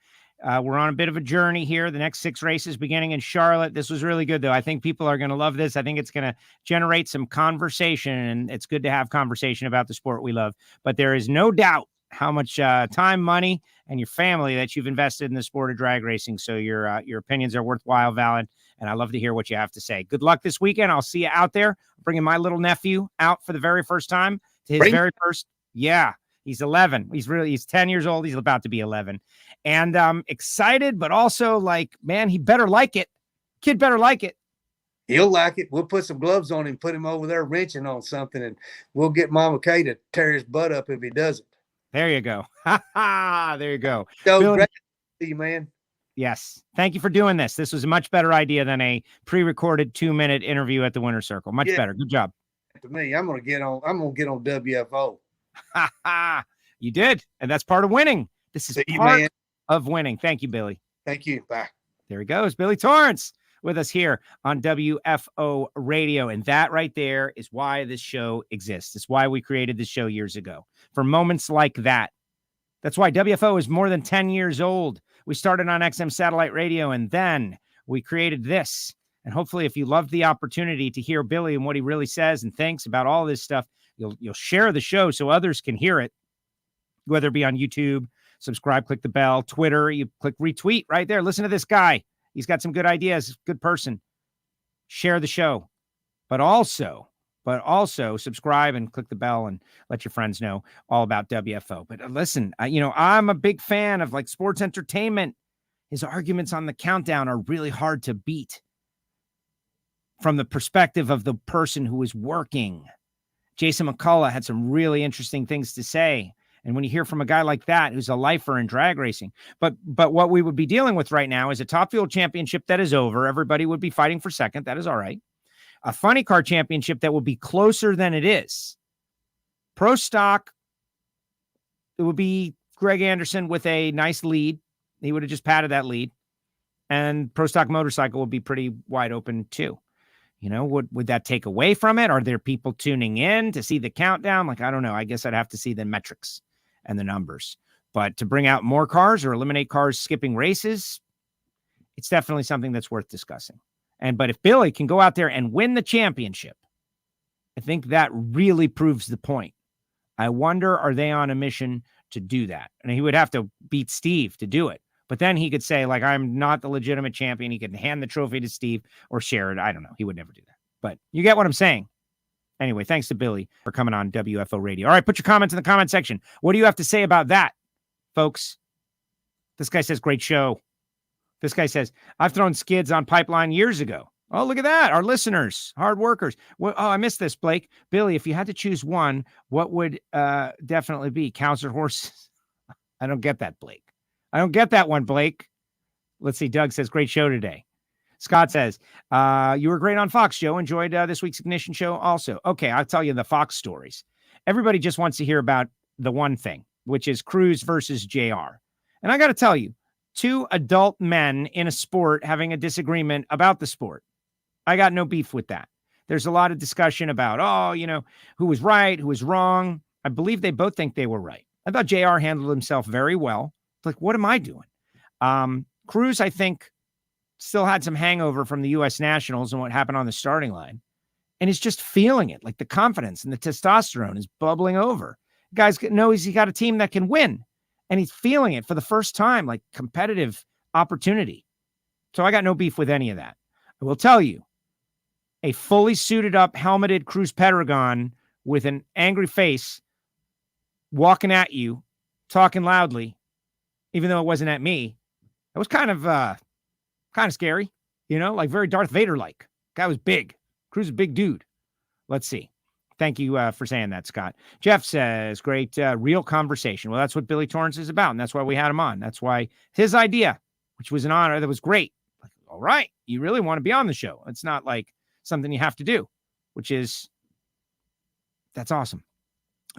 We're on a bit of a journey here. The next 6 races beginning in Charlotte. This was really good, though. I think people are going to love this. I think it's going to generate some conversation, and it's good to have conversation about the sport we love. But there is no doubt how much time, money, and your family that you've invested in the sport of drag racing. So your opinions are worthwhile, valid, and I love to hear what you have to say. Good luck this weekend. I'll see you out there. I'm bringing my little nephew out for the very first time to his very first. Yeah, he's 11. He's 10 years old. He's about to be 11. And I'm excited, but also like, man, he better like it. Kid better like it. He'll like it. We'll put some gloves on him, put him over there wrenching on something, and we'll get Mama Kay to tear his butt up if he doesn't. There you go. There you go. So great to see you, man. Yes. Thank you for doing this. This was a much better idea than a pre-recorded 2-minute interview at the Winter Circle. Much better. Good job. To me, I'm gonna get on WFO. You did, and that's part of winning. This is part of winning. Thank you, Billy. Thank you. Bye. There he goes, Billy Torrence, with us here on WFO Radio. And that right there is why this show exists. It's why we created this show years ago, for moments like that. That's why WFO is more than 10 years old. We started on XM satellite radio, and then we created this. And hopefully, if you loved the opportunity to hear Billy and what he really says and thinks about all this stuff, you'll share the show so others can hear it, whether it be on YouTube, subscribe, click the bell, Twitter, you click retweet right there. Listen to this guy. He's got some good ideas, good person. Share the show, but also subscribe and click the bell and let your friends know all about WFO. But listen, I'm a big fan of like sports entertainment. His arguments on the countdown are really hard to beat. from the perspective of the person who is working. Jason McCullough had some really interesting things to say. And when you hear from a guy like that, who's a lifer in drag racing, but what we would be dealing with right now is a Top Fuel championship that is over. Everybody would be fighting for second. That is all right. A funny car championship that will be closer than it is. Pro stock, it would be Greg Anderson with a nice lead. He would have just padded that lead. And pro stock motorcycle will be pretty wide open too. You know, would that take away from it? Are there people tuning in to see the countdown? Like, I don't know. I guess I'd have to see the metrics and the numbers. But to bring out more cars or eliminate cars skipping races, it's definitely something that's worth discussing. But if Billy can go out there and win the championship, I think that really proves the point. I wonder, are they on a mission to do that? And he would have to beat Steve to do it. But then he could say, like, I'm not the legitimate champion. He could hand the trophy to Steve or share it. I don't know. He would never do that. But you get what I'm saying. Anyway, thanks to Billy for coming on WFO Radio. All right, put your comments in the comment section. What do you have to say about that, folks? This guy says, great show. This guy says, I've thrown skids on pipeline years ago. Oh, look at that. Our listeners, hard workers. Well, I missed this, Blake. Billy, if you had to choose one, what would definitely be? Cows or horses? I don't get that, Blake. I don't get that one, Blake. Let's see. Doug says, great show today. Scott says, you were great on Fox, Joe. Enjoyed this week's Ignition show also. Okay, I'll tell you the Fox stories. Everybody just wants to hear about the one thing, which is Cruz versus JR. And I got to tell you, two adult men in a sport having a disagreement about the sport. I got no beef with that. There's a lot of discussion about, who was right, who was wrong. I believe they both think they were right. I thought JR handled himself very well. Like, what am I doing? Cruz, I think, still had some hangover from the U.S. Nationals and what happened on the starting line. And he's just feeling it. Like the confidence and the testosterone is bubbling over. Guys knows he got a team that can win. And he's feeling it for the first time, like competitive opportunity. So I got no beef with any of that. I will tell you, a fully suited up, helmeted Cruz Pedregon with an angry face walking at you, talking loudly, even though it wasn't at me, it was kind of scary, like very Darth Vader-like. Guy was big. Cruz is a big dude. Let's see. Thank you for saying that, Scott. Jeff says, great, real conversation. Well, that's what Billy Torrence is about, and that's why we had him on. That's why his idea, which was an honor, that was great. Like, all right, you really want to be on the show. It's not like something you have to do, that's awesome.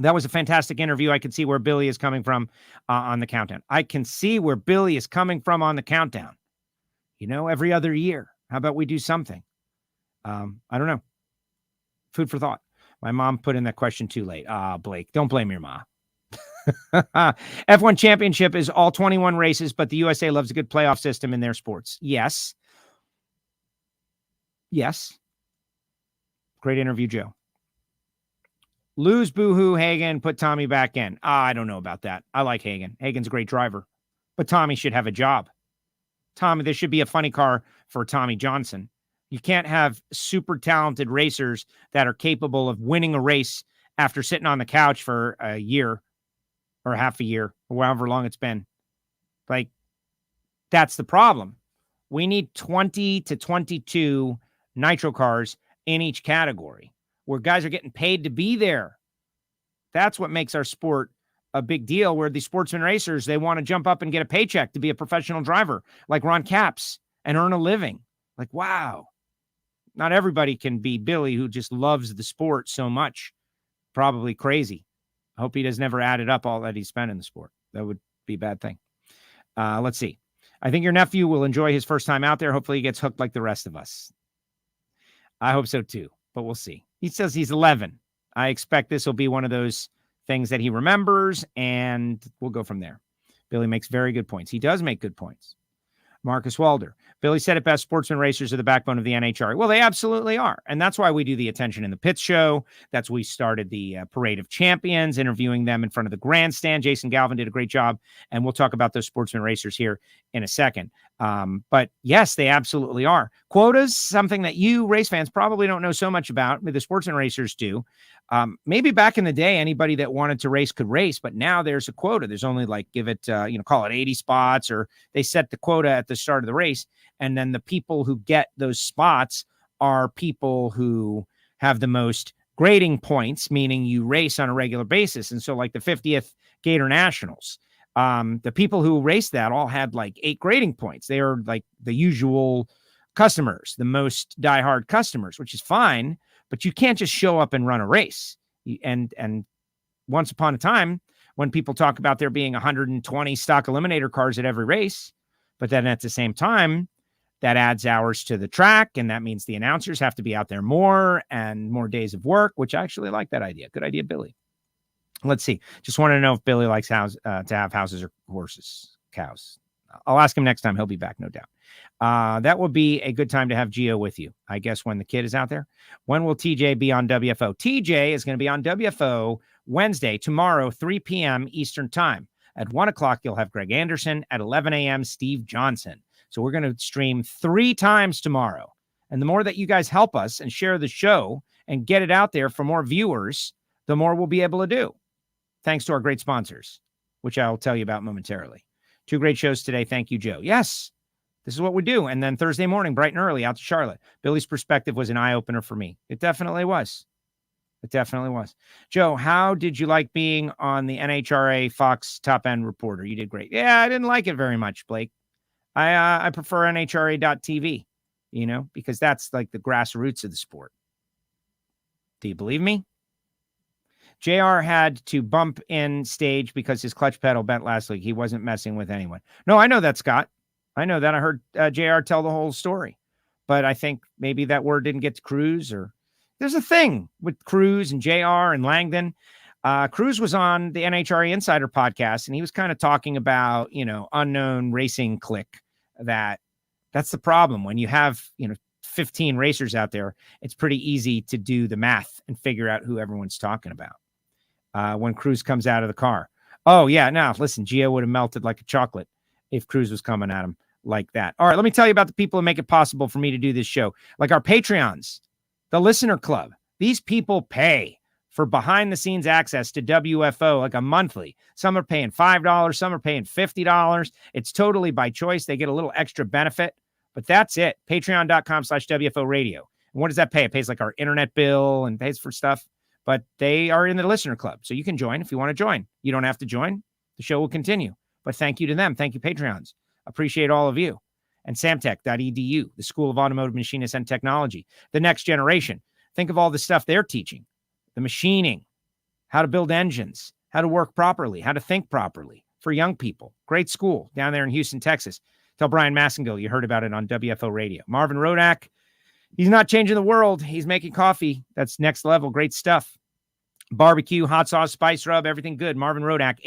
That was a fantastic interview. I can see where Billy is coming from on the countdown. I can see where Billy is coming from on the countdown. Every other year. How about we do something? I don't know. Food for thought. My mom put in that question too late. Blake, don't blame your ma. F1 championship is all 21 races, but the USA loves a good playoff system in their sports. Yes. Great interview, Joe. Lose boohoo Hagen, put Tommy back in. I don't know about that. I like Hagen. Hagen's a great driver, but Tommy should have a job. Tommy, there should be a funny car for Tommy Johnson. You can't have super talented racers that are capable of winning a race after sitting on the couch for a year or half a year or however long it's been. Like, that's the problem. We need 20 to 22 nitro cars in each category where guys are getting paid to be there. That's what makes our sport a big deal, where the sportsman racers, they want to jump up and get a paycheck to be a professional driver like Ron Capps and earn a living. Like, wow. Not everybody can be Billy, who just loves the sport so much. Probably crazy. I hope he does never added up all that he spent in the sport. That would be a bad thing. Let's see. I think your nephew will enjoy his first time out there. Hopefully he gets hooked like the rest of us. I hope so too, but we'll see. He says he's 11. I expect this will be one of those things that he remembers, and we'll go from there. Billy makes very good points. He does make good points. Marcus Walder. Billy said it best, sportsman racers are the backbone of the NHRA. Well, they absolutely are. And that's why we do the Attention in the Pits show. That's why we started the Parade of Champions, interviewing them in front of the grandstand. Jason Galvin did a great job, and we'll talk about those sportsman racers here in a second. But yes, they absolutely are. Quotas, something that you race fans probably don't know so much about. The sportsman racers do. Maybe back in the day, anybody that wanted to race could race, but now there's a quota. There's only call it 80 spots, or they set the quota at the start of the race. And then the people who get those spots are people who have the most grading points, meaning you race on a regular basis. And so like the 50th Gator Nationals, the people who raced that all had like 8 grading points. They are like the usual customers, the most diehard customers, which is fine, but you can't just show up and run a race. And once upon a time, when people talk about there being 120 stock eliminator cars at every race, but then at the same time, that adds hours to the track, and that means the announcers have to be out there more and more days of work, which I actually like that idea. Good idea, Billy. Let's see. Just want to know if Billy likes to have houses or horses, cows. I'll ask him next time. He'll be back, no doubt. That will be a good time to have Gio with you, I guess, when the kid is out there. When will TJ be on WFO? TJ is going to be on WFO Wednesday, tomorrow, 3 p.m. Eastern time. At 1 o'clock, you'll have Greg Anderson. At 11 a.m., Steve Johnson. So we're going to stream 3 times tomorrow. And the more that you guys help us and share the show and get it out there for more viewers, the more we'll be able to do. Thanks to our great sponsors, which I'll tell you about momentarily. 2 great shows today. Thank you, Joe. Yes, this is what we do. And then Thursday morning, bright and early, out to Charlotte. Billy's perspective was an eye-opener for me. It definitely was. It definitely was. Joe, how did you like being on the NHRA Fox Top End Reporter? You did great. Yeah, I didn't like it very much, Blake. I prefer NHRA.TV, because that's like the grassroots of the sport. Do you believe me? JR had to bump in stage because his clutch pedal bent last week. He wasn't messing with anyone. No, I know that, Scott. I know that. I heard JR tell the whole story. But I think maybe that word didn't get to Cruz, or there's a thing with Cruz and JR and Langdon. Cruz was on the NHRA Insider podcast, and he was kind of talking about, unknown racing clique. That's the problem. When you have, 15 racers out there, it's pretty easy to do the math and figure out who everyone's talking about. When Cruz comes out of the car. Oh, yeah. Now, listen, Gio would have melted like a chocolate if Cruz was coming at him like that. All right, let me tell you about the people who make it possible for me to do this show. Like our Patreons, the Listener Club. These people pay for behind-the-scenes access to WFO, like a monthly. Some are paying $5, some are paying $50. It's totally by choice. They get a little extra benefit, but that's it. Patreon.com/WFO Radio. And what does that pay? It pays like our internet bill and pays for stuff, but they are in the Listener Club, so you can join if you want to join. You don't have to join. The show will continue, but thank you to them. Thank you, Patreons. Appreciate all of you. And samtech.edu, the School of Automotive Machinists and Technology, the next generation. Think of all the stuff they're teaching. The machining, how to build engines, how to work properly, how to think properly for young people. Great school down there in Houston, Texas. Tell Brian Massengill you heard about it on WFO Radio. Marvin Rodak, he's not changing the world. He's making coffee. That's next level. Great stuff. Barbecue, hot sauce, spice rub, everything good. Marvin Rodak,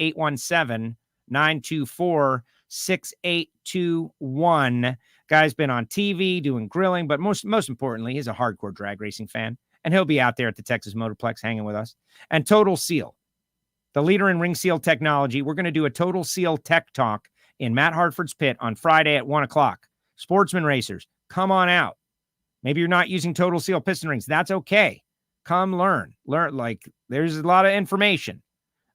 817-924-6821. Guy's been on TV doing grilling, but most importantly, he's a hardcore drag racing fan. And he'll be out there at the Texas Motorplex hanging with us. And Total Seal, the leader in ring seal technology. We're going to do a Total Seal tech talk in Matt Hartford's pit on Friday at 1 o'clock. Sportsman racers, come on out. Maybe you're not using Total Seal piston rings. That's okay. Come learn. Like, there's a lot of information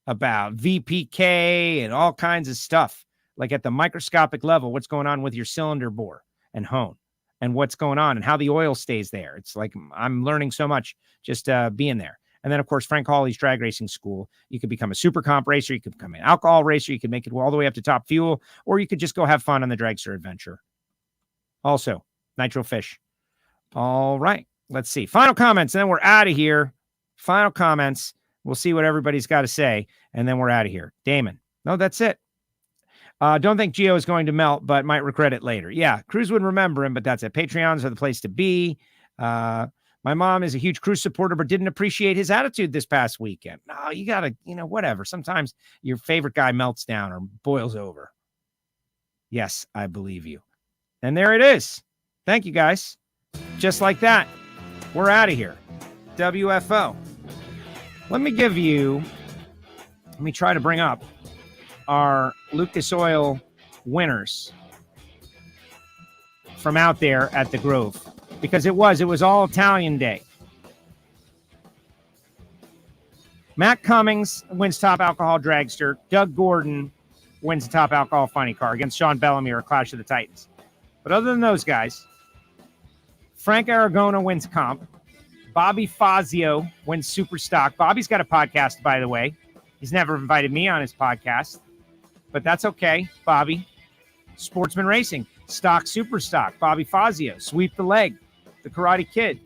about VPK and all kinds of stuff. Like at the microscopic level, what's going on with your cylinder bore and hone. And what's going on and how the oil stays there. It's like I'm learning so much just being there. And then, of course, Frank Hawley's drag racing school. You could become a super comp racer. You could become an alcohol racer. You could make it all the way up to top fuel, or you could just go have fun on the dragster adventure. Also, Nitro Fish. All right. Let's see. Final comments, and then we're out of here. Final comments. We'll see what everybody's got to say, and then we're out of here. Damon. No, that's it. Don't think Gio is going to melt, but might regret it later. Yeah, Cruz would remember him, but that's it. Patreons are the place to be. My mom is a huge Cruz supporter, but didn't appreciate his attitude this past weekend. No, you got to, whatever. Sometimes your favorite guy melts down or boils over. Yes, I believe you. And there it is. Thank you, guys. Just like that, we're out of here. WFO. Let me try to bring up our Lucas Oil winners from out there at the Grove, because it was all Italian Day. Matt Cummings wins Top Alcohol Dragster. Doug Gordon wins the Top Alcohol Funny Car against Sean Bellamy or Clash of the Titans. But other than those guys, Frank Aragona wins comp. Bobby Fazio wins super stock. Bobby's got a podcast, by the way. He's never invited me on his podcast, but that's okay, Bobby. Sportsman Racing, stock, super stock. Bobby Fazio, sweep the leg, the Karate Kid.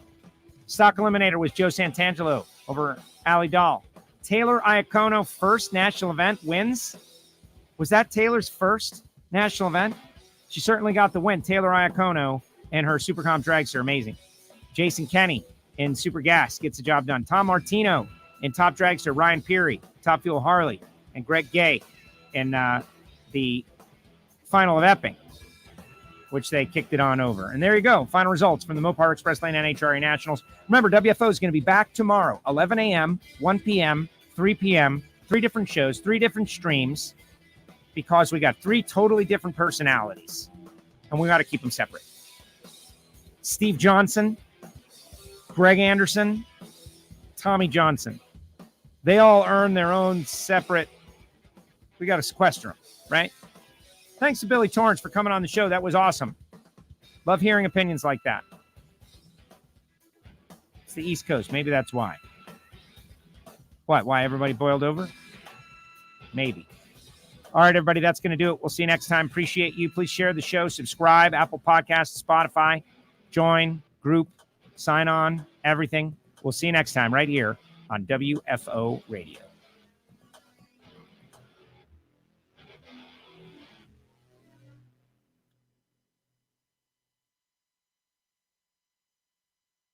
Stock Eliminator was Joe Santangelo over Ali Dahl. Taylor Iacono, first national event, wins. Was that Taylor's first national event? She certainly got the win. Taylor Iacono and her Super Comp drags are amazing. Jason Kenny in Super Gas gets the job done. Tom Martino in Top Dragster. Ryan Peary, Top Fuel Harley. And Greg Gay in the final of Epping, which they kicked it on over. And there you go. Final results from the Mopar Express Lane NHRA Nationals. Remember, WFO is going to be back tomorrow, 11 a.m., 1 p.m., 3 p.m., 3 different shows, 3 different streams, because we got 3 totally different personalities, and we got to keep them separate. Steve Johnson, Greg Anderson, Tommy Johnson. They all earn their own separate. We got to sequester them, right? Thanks to Billy Torrence for coming on the show. That was awesome. Love hearing opinions like that. It's the East Coast. Maybe that's why. What? Why everybody boiled over? Maybe. All right, everybody, that's going to do it. We'll see you next time. Appreciate you. Please share the show. Subscribe. Apple Podcasts, Spotify. Join, group, sign on, everything. We'll see you next time right here on WFO Radio.